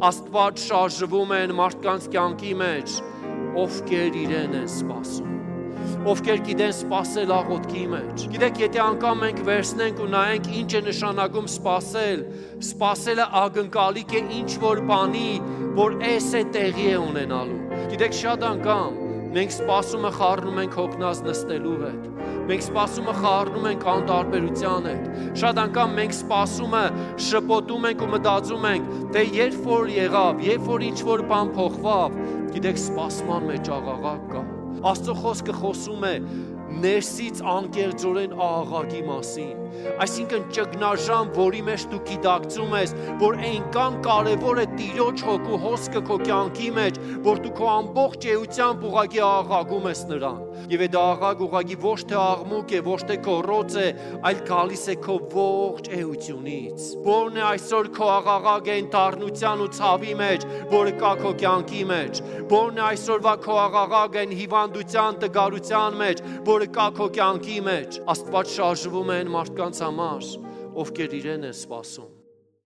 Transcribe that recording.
Աստված շարժվում են մարդկանց կյանքի մեջ, ովքեր իրեն են սպասում, ովքեր գիտեն սպասել աղոթքի մեջ։ Գիտեք, եթե անգամ մենք վերցնենք ու նայենք ինչ է նշանակում սպասել, սպասելը ակնկալիք է ինչ որ բանի, որ էս է տեղի է ունենալու։ Գիտեք, շատ անգամ մենք սպասումը խառնում ենք հոգնած նստելու հետ։ Մենք սպասումը խառնում ենք անտարբերության հետ։ Շատ անգամ մենք սպասումը շփոթում ենք ու մտածում ենք, թե երբ որ եղավ, երբ որ ինչ որ բան փոխվավ, գիտեք, սպասման մեջ աղաղակ կա։ Աստծո խոսքը խոսում է ներսից անկեղծորեն աղաղակի մասին։ Այսինքն ճգնաժամ, որի մեջ դու գիտակցում ես, որ այնքան կարևոր է Տիրոջ հոգու հոսքը քո կյանքի մեջ, որ դու քո ամբողջ էությամբ ուղղակի աղաղակում ես նրան։ Եվ այդ աղաղակ ուղղակի ոչ թե աղմուկ է, ոչ թե գոռոց է, այլ գալիս է քո ողջ էությունից։ Որն է այսօր քո աղաղակը այն դառնության ու ցավի մեջ, որը կա քո կյանքի մեջ։ Որն է այսօրվա քո աղաղակը այն հիվանդության, տգարության մեջ, որը կա քո կյանքի մեջ։ Աստված շարժվում է այն մարդկանց համար, ովքեր իրեն են սպասում։